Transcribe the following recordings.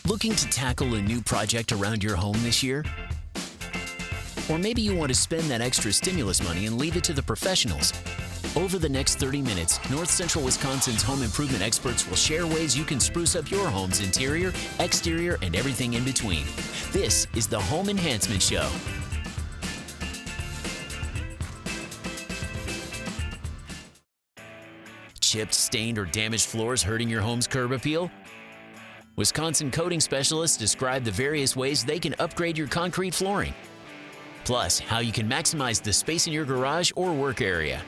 Looking to tackle a new project around your home this year? Or maybe you want to spend that extra stimulus money and leave it to the professionals. Over the next 30 minutes, North Central Wisconsin's home improvement experts will share ways you can spruce up your home's interior, exterior, and everything in between. This is the Home Enhancement Show. Chipped, stained, or damaged floors hurting your home's curb appeal? Wisconsin coating specialists describe the various ways they can upgrade your concrete flooring. Plus, how you can maximize the space in your garage or work area.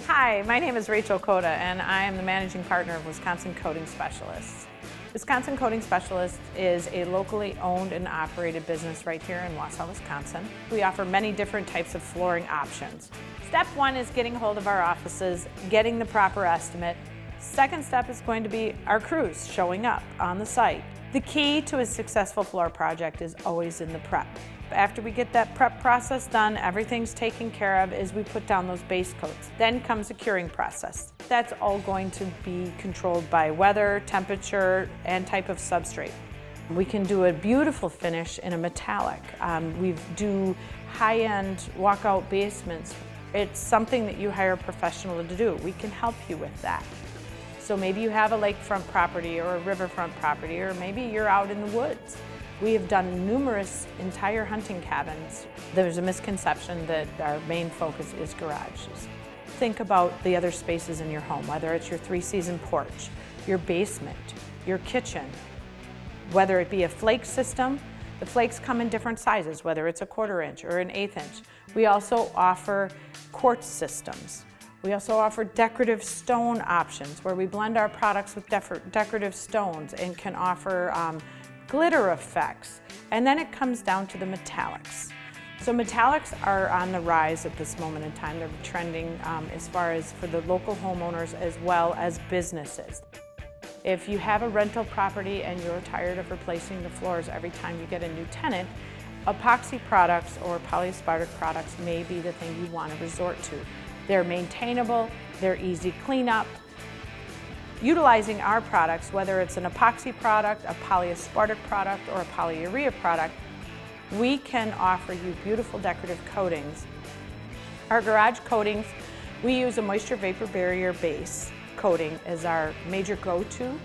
Hi, my name is Rachel Koda, and I am the managing partner of Wisconsin Coating Specialists. Wisconsin Coating Specialists is a locally owned and operated business right here in Wausau, Wisconsin. We offer many different types of flooring options. Step one is getting hold of our offices, getting the proper estimate. Second step is going to be our crews showing up on the site. The key to a successful floor project is always in the prep. After we get that prep process done, everything's taken care of as we put down those base coats. Then comes the curing process. That's all going to be controlled by weather, temperature, and type of substrate. We can do a beautiful finish in a metallic. We do high-end walkout basements. It's something that you hire a professional to do. We can help you with that. So maybe you have a lakefront property or a riverfront property, or maybe you're out in the woods. We have done numerous entire hunting cabins. There's a misconception that our main focus is garages. Think about the other spaces in your home, whether it's your three-season porch, your basement, your kitchen, whether it be a flake system. The flakes come in different sizes, whether it's a 1/4 inch or an 1/8 inch. We also offer quartz systems. We also offer decorative stone options where we blend our products with decorative stones and can offer glitter effects. And then it comes down to the metallics. So metallics are on the rise at this moment in time. They're trending as far as for the local homeowners as well as businesses. If you have a rental property and you're tired of replacing the floors every time you get a new tenant, epoxy products or polyaspartic products may be the thing you want to resort to. They're maintainable, they're easy cleanup. Utilizing our products, whether it's an epoxy product, a polyaspartic product, or a polyurea product, we can offer you beautiful decorative coatings. Our garage coatings, we use a moisture vapor barrier base coating as our major go-to.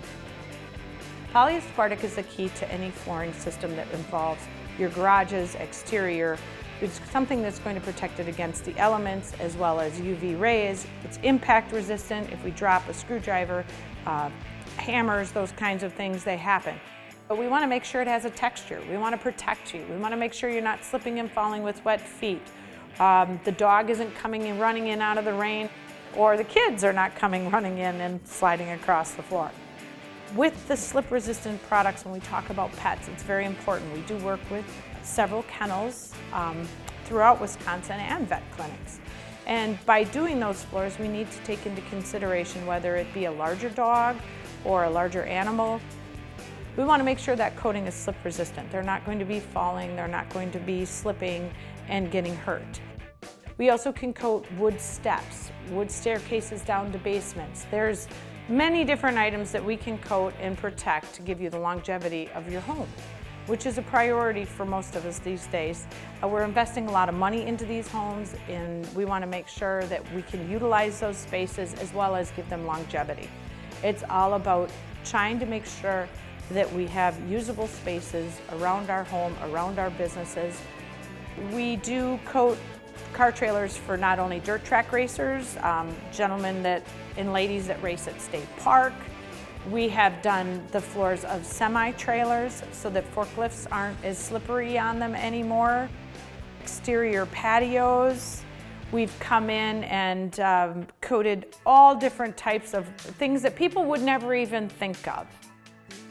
Polyaspartic is the key to any flooring system that involves your garage's exterior. It's something that's going to protect it against the elements as well as UV rays. It's impact resistant. If we drop a screwdriver, hammers, those kinds of things, they happen. But we want to make sure it has a texture. We want to protect you. We want to make sure you're not slipping and falling with wet feet. The dog isn't coming and running in out of the rain, or the kids are not coming running in and sliding across the floor. With the slip-resistant products, when we talk about pets, it's very important. We do work with several kennels throughout Wisconsin and vet clinics. And by doing those floors, we need to take into consideration whether it be a larger dog or a larger animal. We want to make sure that coating is slip-resistant. They're not going to be falling, they're not going to be slipping and getting hurt. We also can coat wood steps, wood staircases down to basements. There's many different items that we can coat and protect to give you the longevity of your home, which is a priority for most of us these days. We're investing a lot of money into these homes, and we want to make sure that we can utilize those spaces as well as give them longevity. It's all about trying to make sure that we have usable spaces around our home, around our businesses. We do coat car trailers for not only dirt track racers, gentlemen and ladies that race at State Park. We have done the floors of semi-trailers so that forklifts aren't as slippery on them anymore. Exterior patios. We've come in and coated all different types of things that people would never even think of.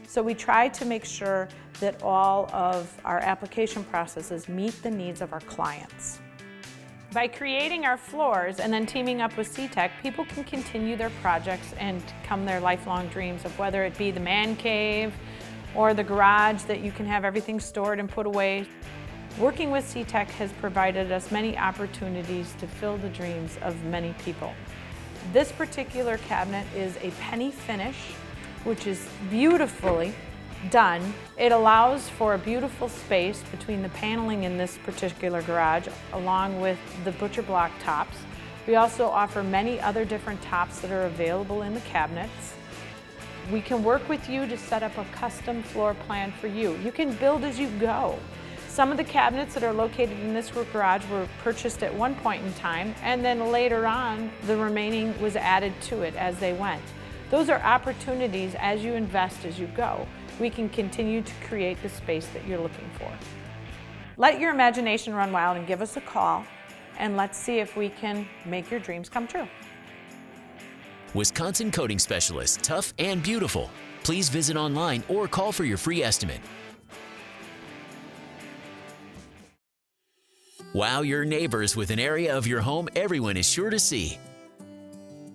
So we try to make sure that all of our application processes meet the needs of our clients. By creating our floors and then teaming up with C-Tech, people can continue their projects and come their lifelong dreams of whether it be the man cave or the garage that you can have everything stored and put away. Working with C-Tech has provided us many opportunities to fill the dreams of many people. This particular cabinet is a penny finish, which is beautifully done, it allows for a beautiful space between the paneling in this particular garage along with the butcher block tops. We also offer many other different tops that are available in the cabinets. We can work with you to set up a custom floor plan for you. You can build as you go. Some of the cabinets that are located in this garage were purchased at one point in time, and then later on, the remaining was added to it as they went. Those are opportunities as you invest as you go. We can continue to create the space that you're looking for. Let your imagination run wild and give us a call, and let's see if we can make your dreams come true. Wisconsin Coating Specialist, tough and beautiful. Please visit online or call for your free estimate. Wow your neighbors with an area of your home everyone is sure to see.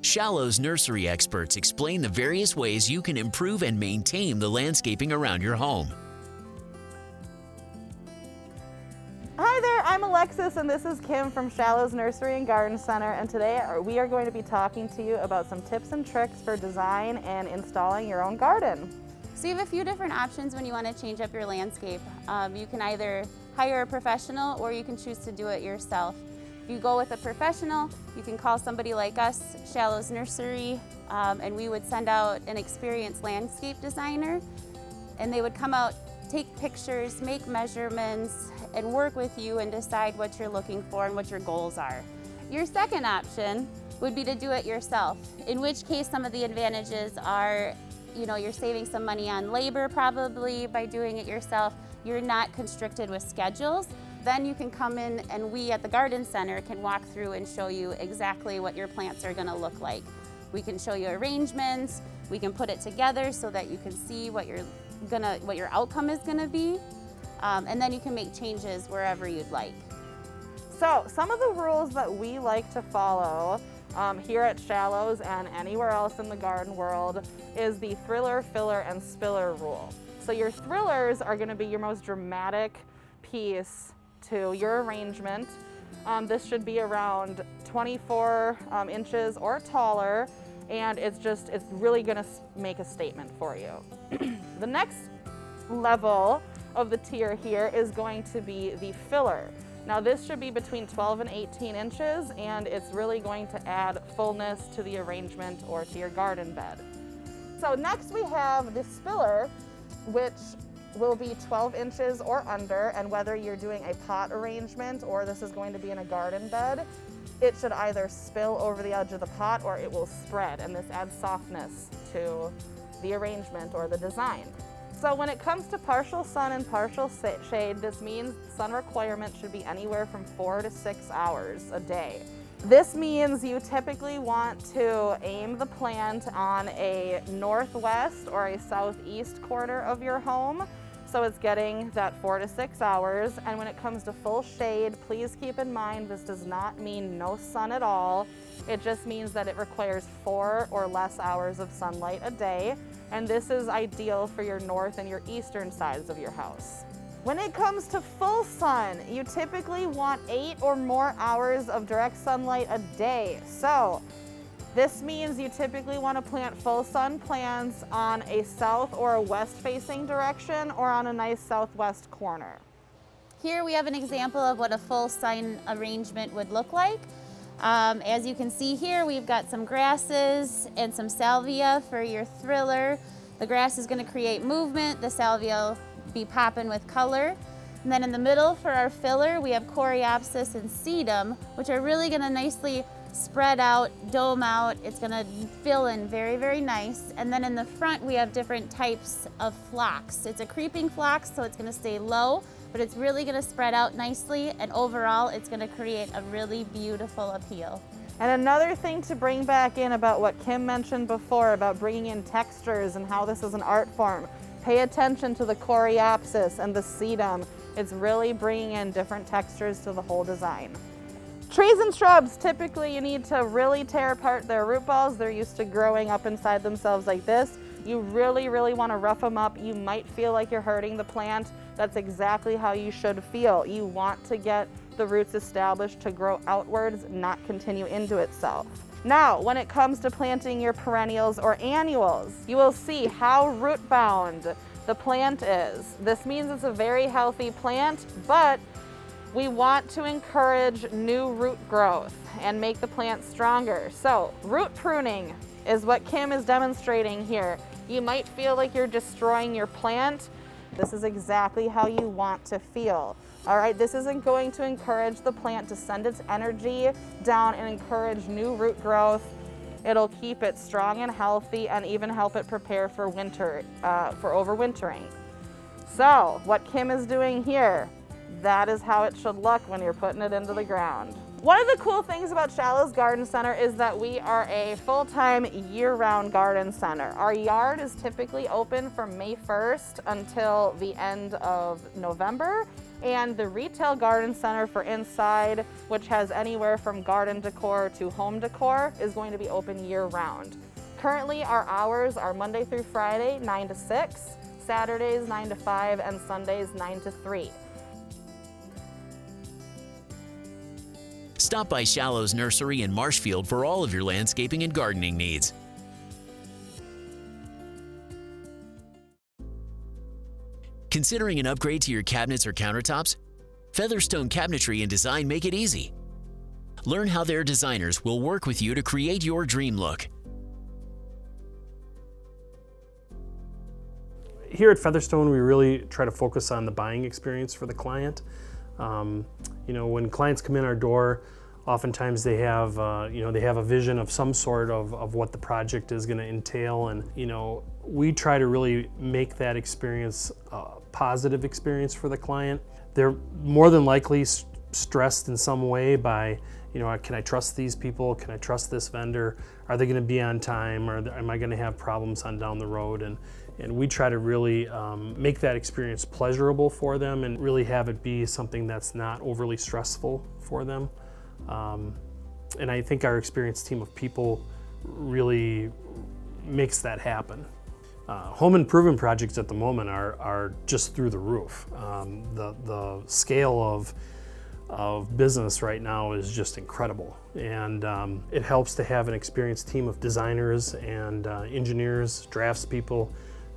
Shallow's nursery experts explain the various ways you can improve and maintain the landscaping around your home. Hi there, I'm Alexis and this is Kim from Shallow's Nursery and Garden Center, and today we are going to be talking to you about some tips and tricks for design and installing your own garden. So you have a few different options when you want to change up your landscape. You can either hire a professional or you can choose to do it yourself. If you go with a professional, you can call somebody like us, Shallow's Nursery, and we would send out an experienced landscape designer, and they would come out, take pictures, make measurements, and work with you and decide what you're looking for and what your goals are. Your second option would be to do it yourself, in which case some of the advantages are, you're saving some money on labor probably by doing it yourself. You're not constricted with schedules. Then you can come in and we at the Garden Center can walk through and show you exactly what your plants are gonna look like. We can show you arrangements, we can put it together so that you can see what your outcome is gonna be, and then you can make changes wherever you'd like. So some of the rules that we like to follow here at Shallow's and anywhere else in the garden world is the thriller, filler, and spiller rule. So your thrillers are going to be your most dramatic piece to your arrangement. This should be around 24 inches or taller, and it's really going to make a statement for you. The next level of the tier here is going to be the filler. Now this should be between 12 and 18 inches, and it's really going to add fullness to the arrangement or to your garden bed. So next we have the spiller, which will be 12 inches or under, and whether you're doing a pot arrangement or this is going to be in a garden bed, it should either spill over the edge of the pot or it will spread, and this adds softness to the arrangement or the design. So when it comes to partial sun and partial shade, this means sun requirement should be anywhere from 4 to 6 hours a day. This means you typically want to aim the plant on a northwest or a southeast corner of your home, so it's getting that 4 to 6 hours. And when it comes to full shade, please keep in mind this does not mean no sun at all. It just means that it requires 4 or less hours of sunlight a day, and this is ideal for your north and your eastern sides of your house. When it comes to full sun, you typically want 8 or more hours of direct sunlight a day. So this means you typically want to plant full sun plants on a south or a west facing direction or on a nice southwest corner. Here we have an example of what a full sun arrangement would look like. As you can see here, we've got some grasses and some salvia for your thriller. The grass is going to create movement, the salvia will be popping with color. And then in the middle for our filler, we have coreopsis and sedum, which are really going to nicely spread out, dome out. It's going to fill in very, very nice. And then in the front, we have different types of phlox. It's a creeping phlox, so it's going to stay low, but it's really going to spread out nicely, and overall it's going to create a really beautiful appeal. And another thing to bring back in about what Kim mentioned before about bringing in textures and how this is an art form, pay attention to the coreopsis and the sedum. It's really bringing in different textures to the whole design. Trees and shrubs, typically you need to really tear apart their root balls. They're used to growing up inside themselves like this. You really, really want to rough them up. You might feel like you're hurting the plant. That's exactly how you should feel. You want to get the roots established to grow outwards, not continue into itself. Now, when it comes to planting your perennials or annuals, you will see how root bound the plant is. This means it's a very healthy plant, but we want to encourage new root growth and make the plant stronger. So root pruning is what Kim is demonstrating here. You might feel like you're destroying your plant. This is exactly how you want to feel. All right, this isn't going to encourage the plant to send its energy down and encourage new root growth. It'll keep it strong and healthy and even help it prepare for winter, for overwintering. So what Kim is doing here, that is how it should look when you're putting it into the ground. One of the cool things about Shallows Garden Center is that we are a full-time year-round garden center. Our yard is typically open from May 1st until the end of November, and the retail garden center for inside, which has anywhere from garden decor to home decor, is going to be open year-round. Currently, our hours are Monday through Friday, 9 to 6, Saturdays 9 to 5, and Sundays 9 to 3. Stop by Shallows Nursery in Marshfield for all of your landscaping and gardening needs. Considering an upgrade to your cabinets or countertops? Featherstone Cabinetry and Design make it easy. Learn how their designers will work with you to create your dream look. Here at Featherstone, we really try to focus on the buying experience for the client. When clients come in our door, oftentimes they have, they have a vision of some sort of what the project is going to entail, and we try to really make that experience a positive experience for the client. They're more than likely stressed in some way by, can I trust these people? Can I trust this vendor? Are they going to be on time? Or am I going to have problems on down the road? And we try to really make that experience pleasurable for them and really have it be something that's not overly stressful for them. And I think our experienced team of people really makes that happen. Home improvement projects at the moment are just through the roof. The scale of business right now is just incredible, and it helps to have an experienced team of designers and engineers, draftspeople,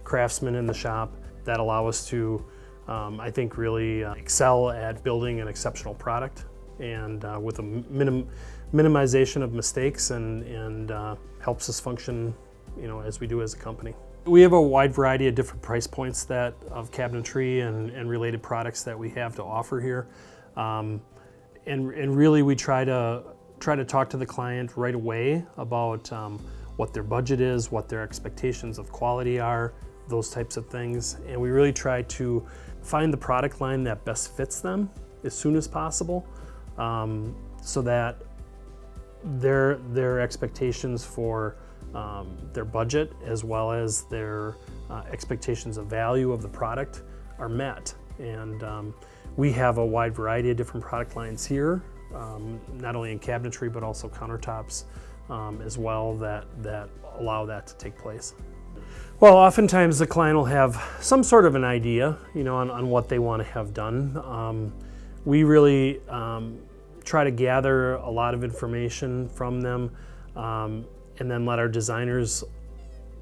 craftsmen in the shop that allow us to, I think, really excel at building an exceptional product, and with a minimization of mistakes, and helps us function, as we do as a company. We have a wide variety of different price points of cabinetry and related products that we have to offer here. And really we try to talk to the client right away about what their budget is, what their expectations of quality are, those types of things. And we really try to find the product line that best fits them as soon as possible, so that their expectations for their budget, as well as their expectations of value of the product, are met. And we have a wide variety of different product lines here, not only in cabinetry but also countertops as well, that allow that to take place. Well, oftentimes the client will have some sort of an idea, on what they want to have done. We really try to gather a lot of information from them, and then let our designers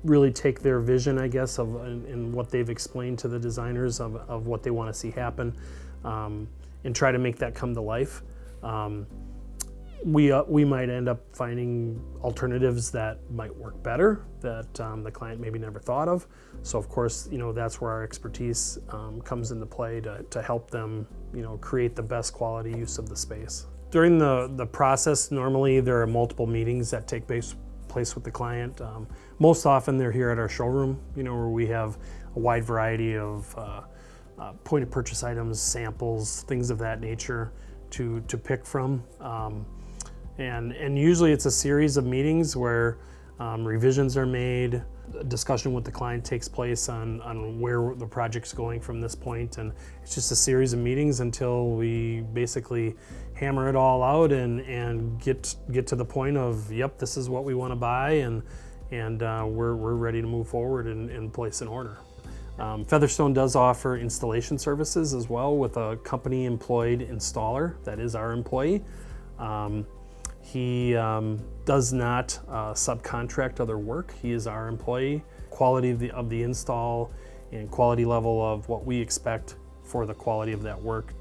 really take their vision, I guess, and what they've explained to the designers of what they want to see happen, and try to make that come to life. We might end up finding alternatives that might work better, that the client maybe never thought of. So of course, that's where our expertise comes into play to help them, create the best quality use of the space. During the process, normally there are multiple meetings that take place with the client. Most often they're here at our showroom, where we have a wide variety of point of purchase items, samples, things of that nature to pick from. And usually it's a series of meetings where revisions are made, a discussion with the client takes place on where the project's going from this point, and it's just a series of meetings until we basically hammer it all out and get to the point of, yep, this is what we want to buy, and we're ready to move forward and place an order. Featherstone does offer installation services as well with a company employed installer that is our employee. He does not subcontract other work. He is our employee. Quality of the install and quality level of what we expect for the quality of that work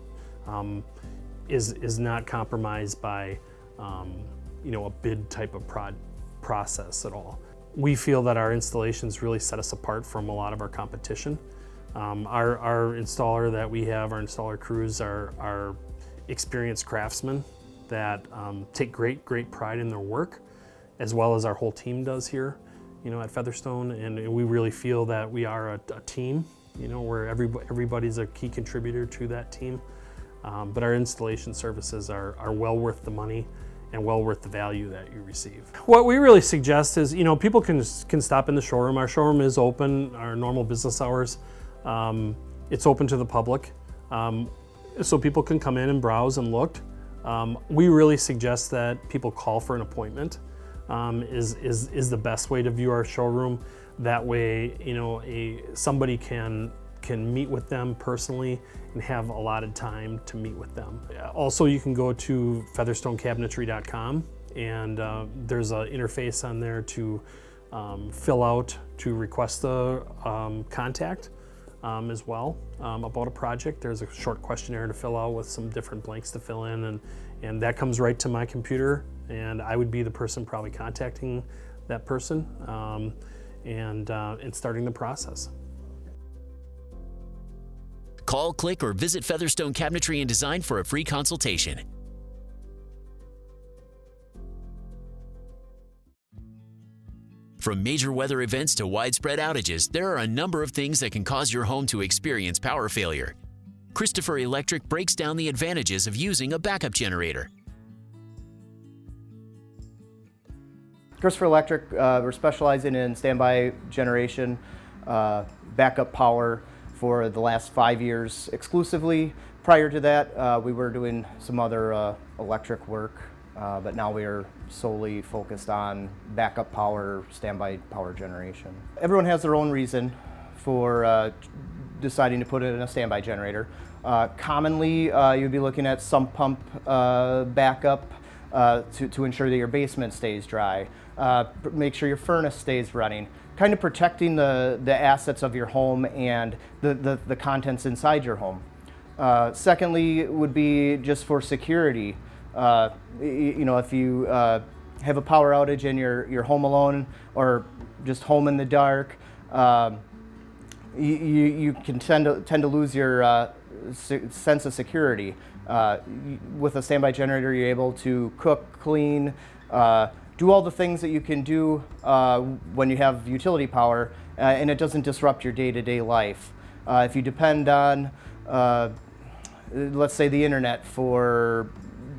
is not compromised by a bid type of process at all. We feel that our installations really set us apart from a lot of our competition. Our installer that we have, our installer crews are experienced craftsmen that take great pride in their work, as well as our whole team does here, at Featherstone. And we really feel that we are a team, where everybody's a key contributor to that team. But our installation services are well worth the money and well worth the value that you receive. What we really suggest is, people can stop in the showroom. Our showroom is open, our normal business hours. It's open to the public, so people can come in and browse and look. We really suggest that people call for an appointment. Is the best way to view our showroom. That way, somebody can meet with them personally and have allotted time to meet with them. Also, you can go to featherstonecabinetry.com, and there's an interface on there to fill out to request a contact as well about a project. There's a short questionnaire to fill out with some different blanks to fill in, and that comes right to my computer, and I would be the person probably contacting that person and starting the process. Call, click, or visit Featherstone Cabinetry and Design for a free consultation. From major weather events to widespread outages, there are a number of things that can cause your home to experience power failure. Christopher Electric breaks down the advantages of using a backup generator. Christopher Electric, we're specializing in standby generation, backup power for the last 5 years exclusively. Prior to that, we were doing some other electric work, but now we are solely focused on backup power, standby power generation. Everyone has their own reason for deciding to put it in a standby generator. Commonly, you'd be looking at sump pump backup to ensure that your basement stays dry. Make sure your furnace stays running. Kind of protecting the assets of your home and the contents inside your home. Secondly, would be just for security. If you have a power outage and you're home alone or just home in the dark, you can tend to lose your sense of security. With a standby generator, you're able to cook, clean, do all the things that you can do when you have utility power, and it doesn't disrupt your day-to-day life. If you depend on, let's say, the internet for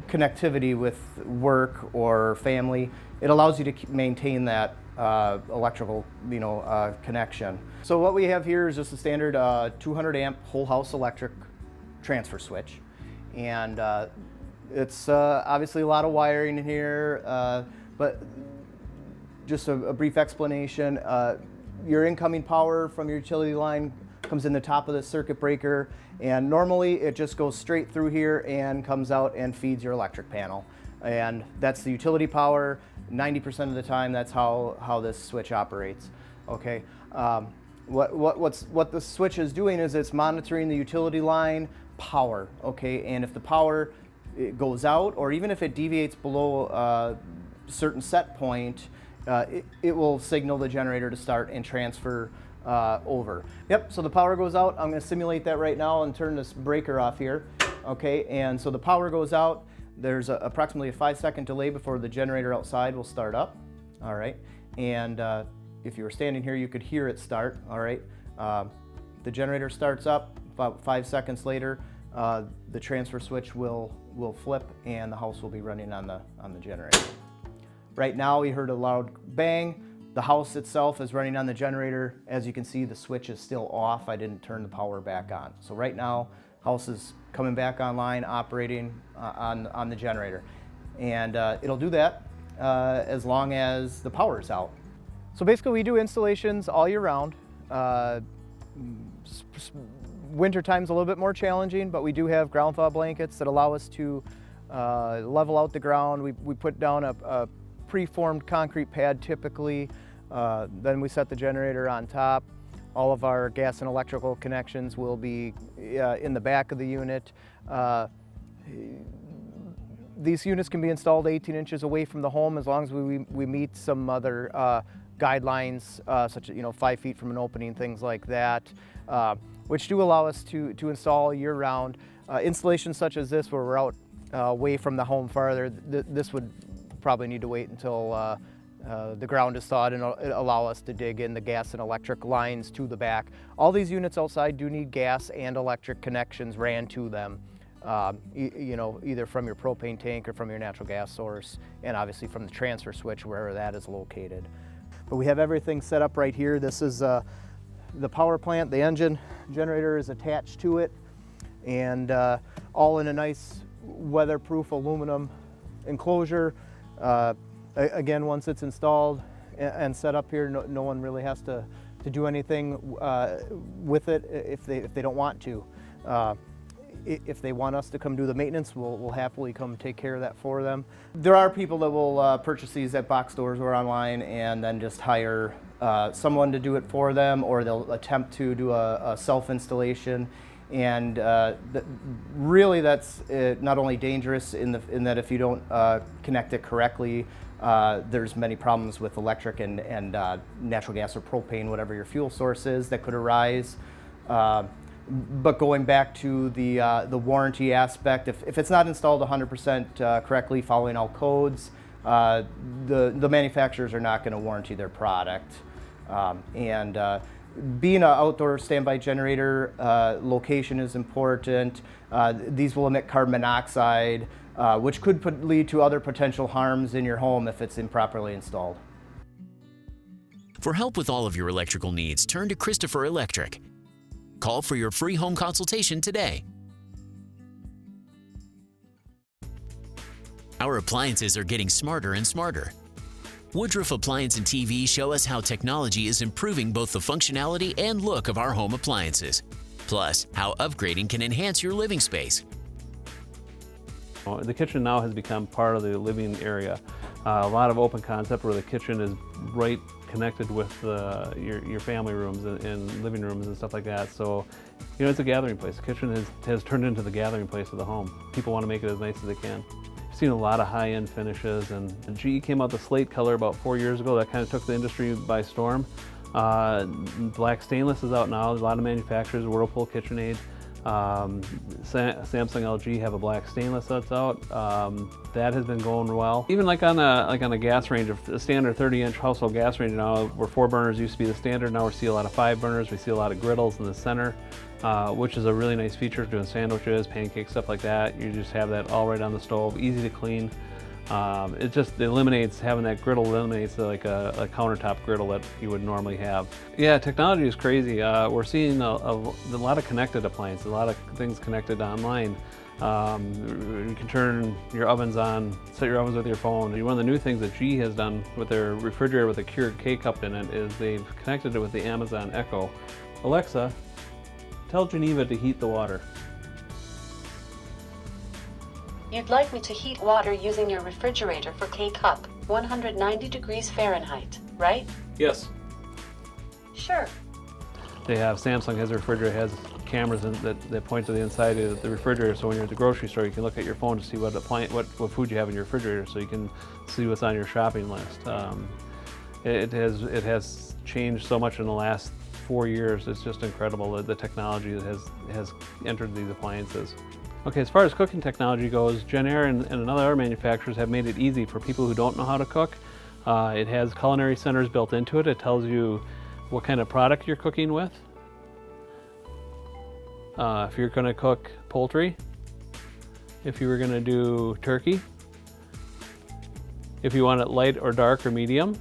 connectivity with work or family, it allows you to maintain that electrical connection. So what we have here is just a standard 200 amp whole house electric transfer switch, and it's obviously a lot of wiring in here, but just a brief explanation. Your incoming power from your utility line comes in the top of the circuit breaker, and normally it just goes straight through here and comes out and feeds your electric panel. And that's the utility power. 90% of the time, that's how this switch operates. Okay. What the switch is doing is it's monitoring the utility line power. Okay, and if the power goes out, or even if it deviates below a certain set point, it will signal the generator to start and transfer over. Yep, so the power goes out. I'm going to simulate that right now and turn this breaker off here. Okay, and so the power goes out. There's approximately a 5-second delay before the generator outside will start up. All right, and if you were standing here, you could hear it start. All right, the generator starts up. About 5 seconds later, the transfer switch will flip and the house will be running on the generator. Right now, we heard a loud bang. The house itself is running on the generator. As you can see, the switch is still off. I didn't turn the power back on. So right now, house is coming back online, operating on the generator. And it'll do that as long as the power is out. So basically, we do installations all year round. Winter time's a little bit more challenging, but we do have ground thaw blankets that allow us to level out the ground. We put down a preformed concrete pad typically, then we set the generator on top. All of our gas and electrical connections will be in the back of the unit. These units can be installed 18 inches away from the home as long as we meet some other guidelines, such as 5 feet from an opening, things like that, which do allow us to install year-round. Installations such as this, where we're out away from the home farther, this would probably need to wait until the ground is thawed and allow us to dig in the gas and electric lines to the back. All these units outside do need gas and electric connections ran to them, either from your propane tank or from your natural gas source, and obviously from the transfer switch wherever that is located. But we have everything set up right here. This is the power plant. The engine generator is attached to it, and all in a nice weatherproof aluminum enclosure. Again, once it's installed and set up here, no one really has to do anything with it if they don't want to. If they want us to come do the maintenance, we'll happily come take care of that for them. There are people that will purchase these at box stores or online and then just hire someone to do it for them, or they'll attempt to do a self-installation. And really, that's not only dangerous in that if you don't connect it correctly, there's many problems with electric and natural gas or propane, whatever your fuel source is, that could arise. But going back to the warranty aspect, if it's not installed 100% correctly, following all codes, the manufacturers are not going to warranty their product. Being an outdoor standby generator, location is important. These will emit carbon monoxide, which could lead to other potential harms in your home if it's improperly installed. For help with all of your electrical needs, turn to Christopher Electric. Call for your free home consultation today. Our appliances are getting smarter and smarter. Woodruff Appliance and TV show us how technology is improving both the functionality and look of our home appliances, plus how upgrading can enhance your living space. The kitchen now has become part of the living area. A lot of open concept where the kitchen is right connected with your family rooms and living rooms and stuff like that. So, it's a gathering place. The kitchen has turned into the gathering place of the home. People want to make it as nice as they can. I've seen a lot of high-end finishes, and GE came out the slate color about 4 years ago. That kind of took the industry by storm. Black stainless is out now. There's a lot of manufacturers, Whirlpool, KitchenAid, Samsung, LG have a black stainless that's out. That has been going well. Even like on a gas range, a standard 30-inch household gas range now, where 4 burners used to be the standard, now we see a lot of 5 burners. We see a lot of griddles in the center, which is a really nice feature for doing sandwiches, pancakes, stuff like that. You just have that all right on the stove, easy to clean. It eliminates, having that griddle eliminates like a countertop griddle that you would normally have. Yeah, technology is crazy. We're seeing a lot of connected appliances, a lot of things connected online. You can turn your ovens on, set your ovens with your phone. One of the new things that GE has done with their refrigerator with a cured K-cup in it is they've connected it with the Amazon Echo. Alexa, tell Geneva to heat the water. You'd like me to heat water using your refrigerator for K-cup, 190 degrees Fahrenheit, right? Yes. Sure. They have, Samsung has a refrigerator, has cameras that point to the inside of the refrigerator, so when you're at the grocery store you can look at your phone to see what food you have in your refrigerator, so you can see what's on your shopping list. It has changed so much in the last 4 years. It's just incredible the technology that has entered these appliances. Okay, as far as cooking technology goes, Genair and other manufacturers have made it easy for people who don't know how to cook. It has culinary centers built into it. It tells you what kind of product you're cooking with. If you're going to cook poultry, if you were going to do turkey, if you want it light or dark or medium,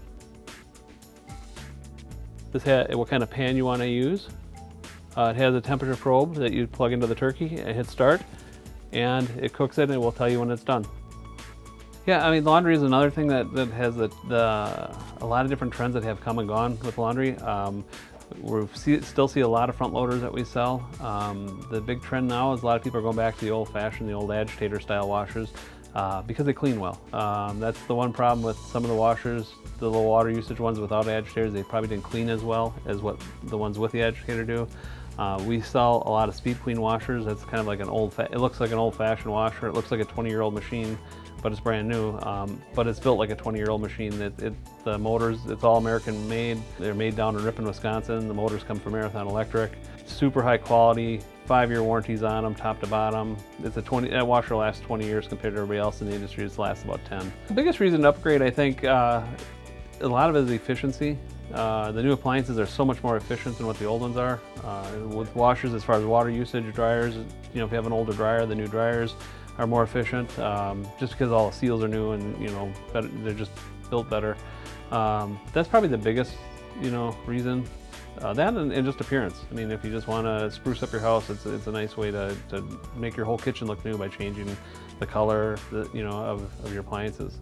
what kind of pan you want to use. It has a temperature probe that you plug into the turkey and hit start, and it cooks it and it will tell you when it's done. Yeah, I mean, laundry is another thing that has a lot of different trends that have come and gone with laundry. We still see a lot of front loaders that we sell. The big trend now is a lot of people are going back to the old-fashioned, the old agitator style washers. because they clean well. That's the one problem with some of the washers, the low water usage ones without agitators. They probably didn't clean as well as what the ones with the agitator do. We sell a lot of speed clean washers. That's kind of like it looks like an old-fashioned washer. It looks like a 20-year-old machine, but it's brand new. But it's built like a 20-year-old machine. The motors, it's all American made. They're made down in Ripon, Wisconsin. The motors come from Marathon Electric. Super high quality, 5-year warranties on them, top to bottom. That washer lasts 20 years compared to everybody else in the industry. It lasts about 10. The biggest reason to upgrade, I think, a lot of it is efficiency. The new appliances are so much more efficient than what the old ones are. With washers, as far as water usage, dryers, if you have an older dryer, the new dryers are more efficient, just because all the seals are new and they're just built better. That's probably the biggest reason. That and just appearance. I mean, if you just want to spruce up your house, it's a nice way to make your whole kitchen look new by changing the color of your appliances.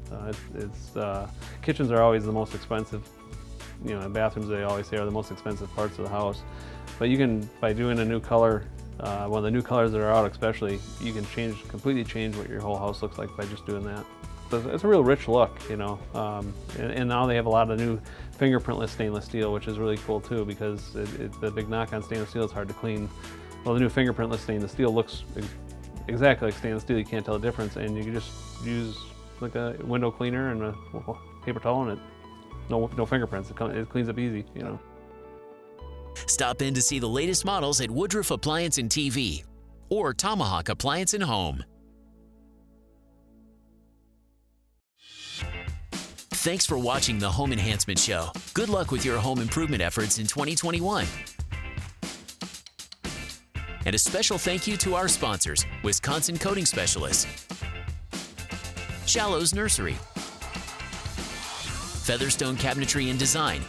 Kitchens are always the most expensive. Bathrooms, they always say, are the most expensive parts of the house. But you can, by doing a new color, one of the new colors that are out especially, you can completely change what your whole house looks like by just doing that. So it's a real rich look, and now they have a lot of new fingerprintless stainless steel, which is really cool too, because the big knock on stainless steel is hard to clean. Well, the new fingerprintless stainless steel looks exactly like stainless steel. You can't tell the difference, and you can just use like a window cleaner and a paper towel, and no fingerprints. It cleans up easy, Stop in to see the latest models at Woodruff Appliance and TV or Tomahawk Appliance and Home. Thanks for watching the Home Enhancement Show. Good luck with your home improvement efforts in 2021. And a special thank you to our sponsors, Wisconsin Coating Specialists, Shallows Nursery, Featherstone Cabinetry and Design,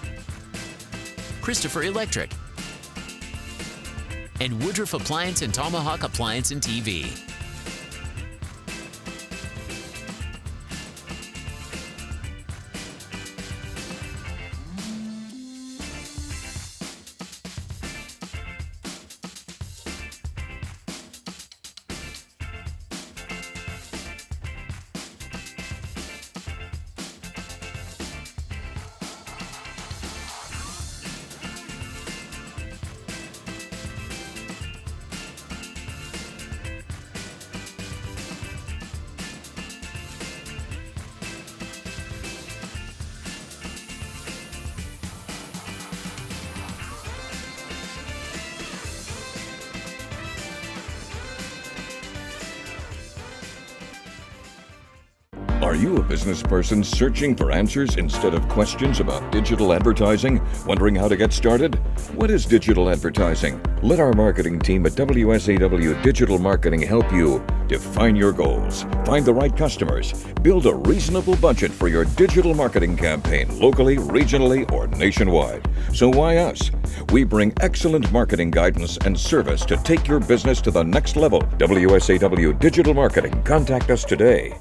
Christopher Electric, and Woodruff Appliance and Tomahawk Appliance and TV. Are you a business person searching for answers instead of questions about digital advertising? Wondering how to get started? What is digital advertising? Let our marketing team at WSAW Digital Marketing help you define your goals, find the right customers, build a reasonable budget for your digital marketing campaign locally, regionally, or nationwide. So why us? We bring excellent marketing guidance and service to take your business to the next level. WSAW Digital Marketing. Contact us today.